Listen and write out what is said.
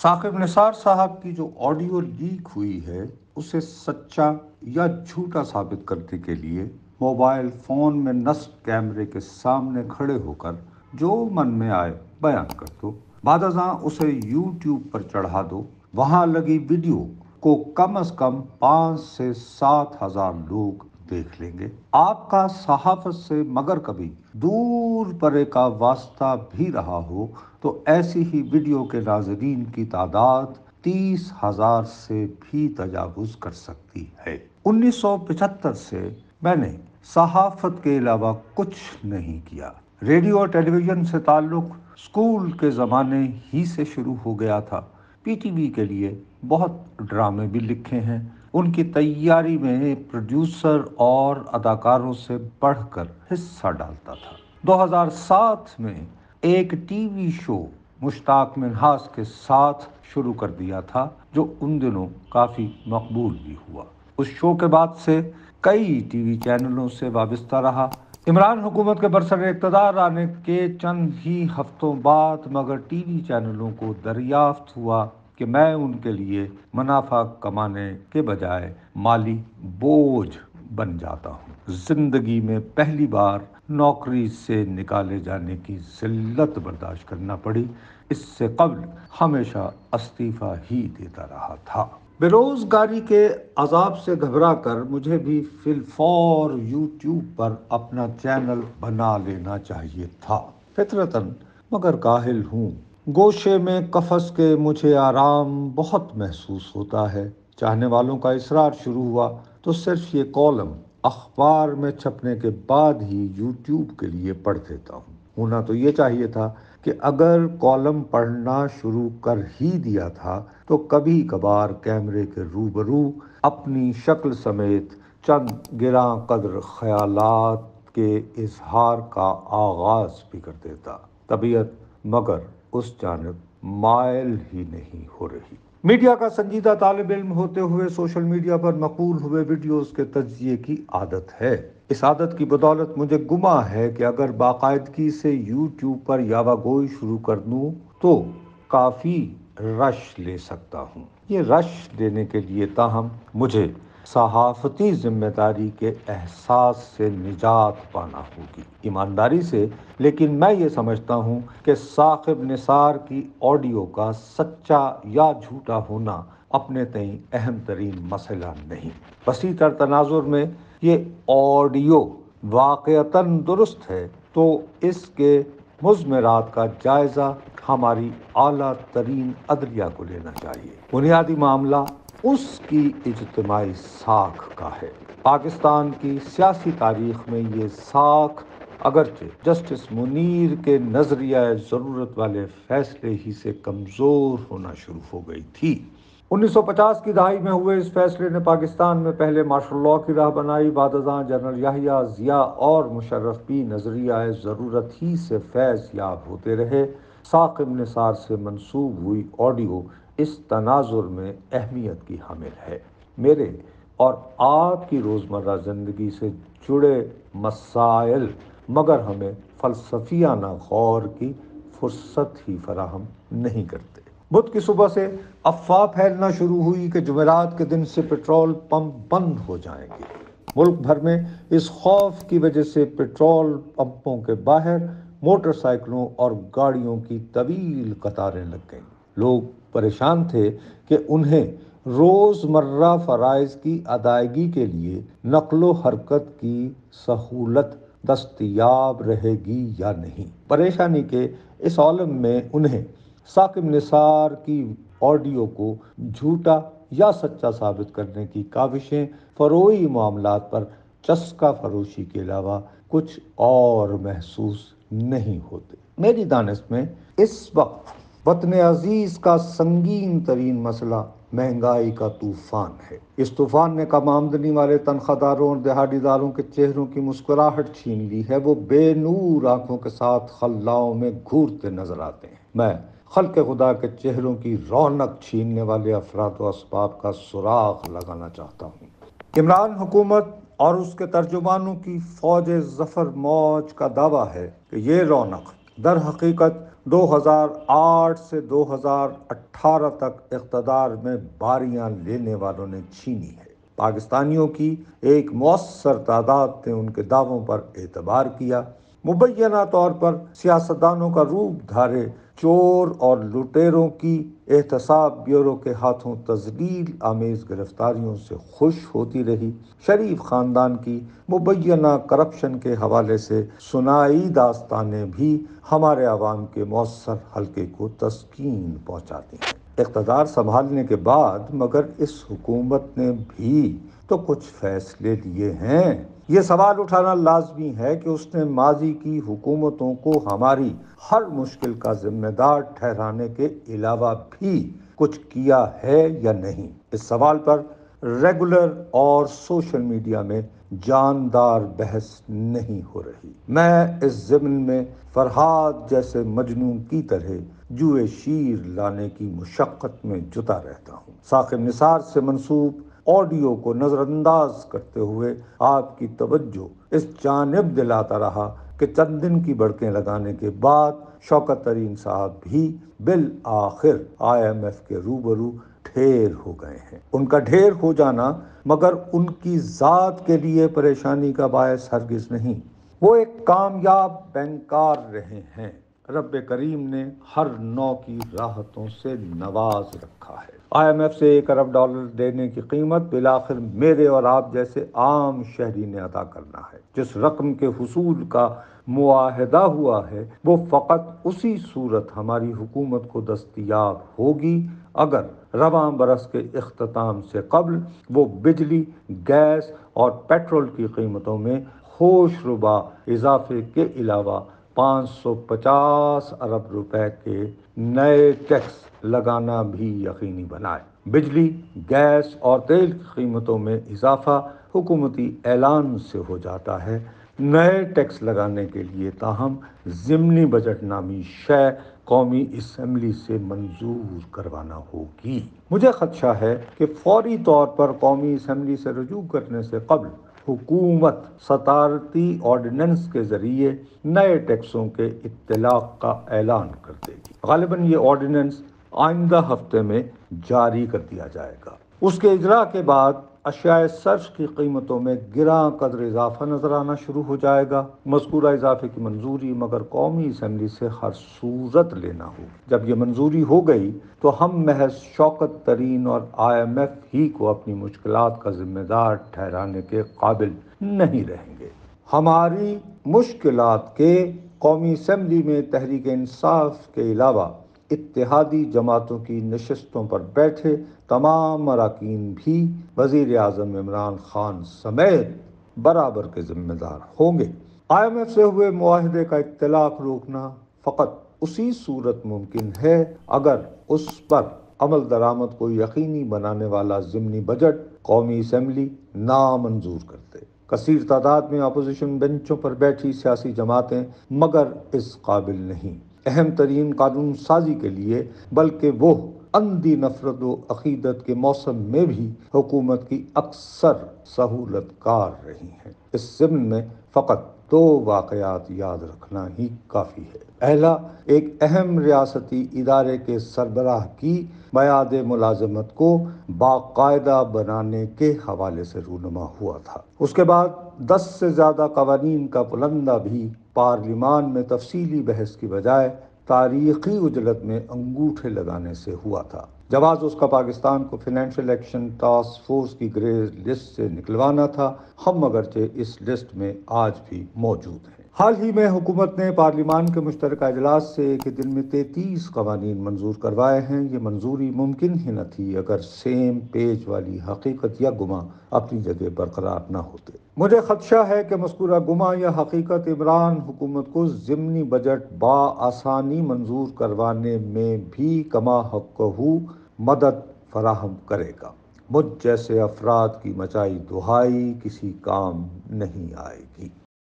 ثاقب نثار صاحب کی جو آڈیو لیک ہوئی ہے اسے سچا یا جھوٹا ثابت کرنے کے لیے موبائل فون میں نصب کیمرے کے سامنے کھڑے ہو کر جو من میں آئے بیان کر دو، بعد ازاں اسے یوٹیوب پر چڑھا دو۔ وہاں لگی ویڈیو کو کم از کم 5 سے 7 ہزار لوگ دیکھ لیں گے۔ آپ کا صحافت سے مگر کبھی دور پرے کا واسطہ بھی رہا ہو تو ایسی ہی ویڈیو کے ناظرین کی تعداد 30,000 سے بھی تجاوز کر سکتی ہے۔ 1975 سے میں نے صحافت کے علاوہ کچھ نہیں کیا۔ ریڈیو اور ٹیلی ویژن سے تعلق اسکول کے زمانے ہی سے شروع ہو گیا تھا۔ پی ٹی وی کے لیے بہت ڈرامے بھی لکھے ہیں۔ ان کی تیاری میں پروڈیوسر اور اداکاروں سے بڑھ کر حصہ ڈالتا تھا۔ 2007 میں ایک ٹی وی شو مشتاق منہاس کے ساتھ شروع کر دیا تھا جو ان دنوں کافی مقبول بھی ہوا۔ اس شو کے بعد سے کئی ٹی وی چینلوں سے وابستہ رہا۔ عمران حکومت کے برسر اقتدار آنے کے چند ہی ہفتوں بعد مگر ٹی وی چینلوں کو دریافت ہوا کہ میں ان کے لیے منافع کمانے کے بجائے مالی بوجھ بن جاتا ہوں۔ زندگی میں پہلی بار نوکری سے نکالے جانے کی ذلت برداشت کرنا پڑی۔ اس سے قبل ہمیشہ استعفیٰ ہی دیتا رہا تھا۔ بے روزگاری کے عذاب سے گھبرا کر مجھے بھی فی الفور یوٹیوب پر اپنا چینل بنا لینا چاہیے تھا، فطرتاً مگر کاہل ہوں۔ گوشے میں قفس کے مجھے آرام بہت محسوس ہوتا ہے۔ چاہنے والوں کا اصرار شروع ہوا تو صرف یہ کالم اخبار میں چھپنے کے بعد ہی یوٹیوب کے لیے پڑھ دیتا ہوں۔ ہونا تو یہ چاہیے تھا کہ اگر کالم پڑھنا شروع کر ہی دیا تھا تو کبھی کبھار کیمرے کے روبرو اپنی شکل سمیت چند گراں قدر خیالات کے اظہار کا آغاز بھی کر دیتا۔ طبیعت مگر اس جانب مائل ہی نہیں ہو رہی۔ میڈیا کا سنجیدہ طالب علم ہوتے ہوئے سوشل میڈیا پر مقبول ہوئے ویڈیوز کے تجزیے کی عادت ہے۔ اس عادت کی بدولت مجھے گمان ہے کہ اگر باقاعدگی سے یوٹیوب پر یاوہ گوئی شروع کر دوں تو کافی رش لے سکتا ہوں۔ یہ رش لینے کے لیے تاہم مجھے صحافتی ذمہ داری کے احساس سے نجات پانا ہوگی، ایمانداری سے۔ لیکن میں یہ سمجھتا ہوں کہ ثاقب نثار کی آڈیو کا سچا یا جھوٹا ہونا اپنے تئیں اہم ترین مسئلہ نہیں۔ وسیع تر تناظر میں یہ آڈیو واقعتاً درست ہے تو اس کے مضمرات کا جائزہ ہماری اعلیٰ ترین عدلیہ کو لینا چاہیے۔ بنیادی معاملہ اس کی اجتماعی ساکھ کا ہے۔ پاکستان کی سیاسی تاریخ میں یہ ساکھ اگرچہ جسٹس منیر کے نظریہ ضرورت والے فیصلے ہی سے کمزور ہونا شروع ہو گئی تھی۔ 1950 کی دہائی میں ہوئے اس فیصلے نے پاکستان میں پہلے مارشل لاء کی راہ بنائی۔ بعد ازاں جنرل یحییٰ ضیاء اور مشرف بھی نظریہ ضرورت ہی سے فیض یاب ہوتے رہے۔ ثاقب نثار سے منسوب ہوئی آڈیو اس تناظر میں اہمیت کی حامل ہے۔ میرے اور آپ کی روزمرہ زندگی سے جڑے مسائل مگر ہمیں فلسفیانہ غور کی فرصت ہی فراہم نہیں کرتے۔ بدھ کی صبح سے افواہ پھیلنا شروع ہوئی کہ جمعرات کے دن سے پیٹرول پمپ بند ہو جائیں گے۔ ملک بھر میں اس خوف کی وجہ سے پیٹرول پمپوں کے باہر موٹر سائیکلوں اور گاڑیوں کی طویل قطاریں لگ گئیں۔ لوگ پریشان تھے کہ انہیں روزمرہ فرائض کی ادائیگی کے لیے نقل و حرکت کی سہولت دستیاب رہے گی یا نہیں۔ پریشانی کے اس عالم میں انہیں ثاقب نثار کی آڈیو کو جھوٹا یا سچا ثابت کرنے کی کاوشیں فروعی معاملات پر چسکا فروشی کے علاوہ کچھ اور محسوس نہیں ہوتے۔ میری دانست میں اس وقت وطن عزیز کا سنگین ترین مسئلہ مہنگائی کا طوفان ہے۔ اس طوفان نے کم آمدنی والے تنخواہ داروں اور دہاڑی داروں کے چہروں کی مسکراہٹ چھین لی ہے۔ وہ بے نور آنکھوں کے ساتھ خلاؤں میں گھورتے نظر آتے ہیں۔ میں خلق خدا کے چہروں کی رونق چھیننے والے افراد و اسباب کا سراغ لگانا چاہتا ہوں۔ عمران حکومت اور اس کے ترجمانوں کی فوج ظفر موج کا دعویٰ ہے کہ یہ رونق در حقیقت 2008 سے 2018 تک اقتدار میں باریاں لینے والوں نے چھینی ہے۔ پاکستانیوں کی ایک مؤثر تعداد نے ان کے دعووں پر اعتبار کیا۔ مبینہ طور پر سیاستدانوں کا روپ دھارے چور اور لٹیروں کی احتساب بیورو کے ہاتھوں تذلیل آمیز گرفتاریوں سے خوش ہوتی رہی۔ شریف خاندان کی مبینہ کرپشن کے حوالے سے سنائی داستانیں بھی ہمارے عوام کے مؤثر حلقے کو تسکین پہنچاتی ہیں۔ اقتدار سنبھالنے کے بعد مگر اس حکومت نے بھی تو کچھ فیصلے لیے ہیں۔ یہ سوال اٹھانا لازمی ہے کہ اس نے ماضی کی حکومتوں کو ہماری ہر مشکل کا ذمہ دار ٹھہرانے کے علاوہ بھی کچھ کیا ہے یا نہیں۔ اس سوال پر ریگولر اور سوشل میڈیا میں جاندار بحث نہیں ہو رہی۔ میں اس ضمن میں فرحاد جیسے مجنون کی طرح جوئے شیر لانے کی مشقت میں جتا رہتا ہوں۔ ثاقب نثار سے منسوب آڈیو کو نظر انداز کرتے ہوئے آپ کی توجہ اس جانب دلاتا رہا کہ چند دن کی بڑکیں لگانے کے بعد شوکت ترین صاحب بھی بالآخر IMF کے روبرو ڈھیر ہو گئے ہیں۔ ان کا ڈھیر ہو جانا مگر ان کی ذات کے لیے پریشانی کا باعث ہرگز نہیں۔ وہ ایک کامیاب بینکار رہے ہیں۔ رب کریم نے ہر نوع کی راحتوں سے نواز رکھا ہے۔ IMF سے $1 ارب دینے کی قیمت بالآخر میرے اور آپ جیسے عام شہری نے ادا کرنا ہے۔ جس رقم کے حصول کا معاہدہ ہوا ہے وہ فقط اسی صورت ہماری حکومت کو دستیاب ہوگی اگر رواں برس کے اختتام سے قبل وہ بجلی، گیس اور پیٹرول کی قیمتوں میں ہوش ربا اضافے کے علاوہ 550 ارب روپے کے نئے ٹیکس لگانا بھی یقینی بنائے۔ بجلی، گیس اور تیل کی قیمتوں میں اضافہ حکومتی اعلان سے ہو جاتا ہے۔ نئے ٹیکس لگانے کے لیے تاہم ضمنی بجٹ نامی شے قومی اسمبلی سے منظور کروانا ہوگی۔ مجھے خدشہ ہے کہ فوری طور پر قومی اسمبلی سے رجوع کرنے سے قبل حکومت صدارتی آرڈیننس کے ذریعے نئے ٹیکسوں کے اطلاق کا اعلان کر دے گی۔ غالباً یہ آرڈیننس آئندہ ہفتے میں جاری کر دیا جائے گا۔ اس کے اجراء کے بعد اشیاء صرف کی قیمتوں میں گراں قدر اضافہ نظر آنا شروع ہو جائے گا۔ مذکورہ اضافے کی منظوری مگر قومی اسمبلی سے ہر صورت لینا ہوگی۔ جب یہ منظوری ہو گئی تو ہم محض شوکت ترین اور IMF ہی کو اپنی مشکلات کا ذمہ دار ٹھہرانے کے قابل نہیں رہیں گے۔ ہماری مشکلات کے قومی اسمبلی میں تحریک انصاف کے علاوہ اتحادی جماعتوں کی نشستوں پر بیٹھے تمام اراکین بھی وزیر اعظم عمران خان سمیت برابر کے ذمہ دار ہوں گے۔ IMF سے ہوئے معاہدے کا اطلاق روکنا فقط اسی صورت ممکن ہے اگر اس پر عمل درآمد کو یقینی بنانے والا ضمنی بجٹ قومی اسمبلی نامنظور کر دے۔ کثیر تعداد میں اپوزیشن بینچوں پر بیٹھی سیاسی جماعتیں مگر اس قابل نہیں اہم ترین قانون سازی کے لیے، بلکہ وہ اندھی نفرت و عقیدت کے موسم میں بھی حکومت کی اکثر سہولت کار رہی ہیں۔ اس ضمن میں فقط 2 واقعات یاد رکھنا ہی کافی ہے۔ پہلا، ایک اہم ریاستی ادارے کے سربراہ کی میعاد ملازمت کو باقاعدہ بنانے کے حوالے سے رونما ہوا تھا۔ اس کے بعد 10 سے زیادہ قوانین کا پلندہ بھی پارلیمان میں تفصیلی بحث کی بجائے تاریخی عجلت میں انگوٹھے لگانے سے ہوا تھا۔ جواز اس کا پاکستان کو فائنینشیل ایکشن ٹاسک فورس کی گرے لسٹ سے نکلوانا تھا۔ ہم اگرچہ اس لسٹ میں آج بھی موجود ہیں۔ حال ہی میں حکومت نے پارلیمان کے مشترکہ اجلاس سے ایک ہی دن میں 33 قوانین منظور کروائے ہیں۔ یہ منظوری ممکن ہی نہ تھی اگر سیم پیج والی حقیقت یا گماں اپنی جگہ برقرار نہ ہوتے۔ مجھے خدشہ ہے کہ مذکورہ گماں یا حقیقت عمران حکومت کو ضمنی بجٹ بآسانی منظور کروانے میں بھی کما حقہ مدد فراہم کرے گا۔ مجھ جیسے افراد کی مچائی دہائی کسی کام نہیں آئے گی۔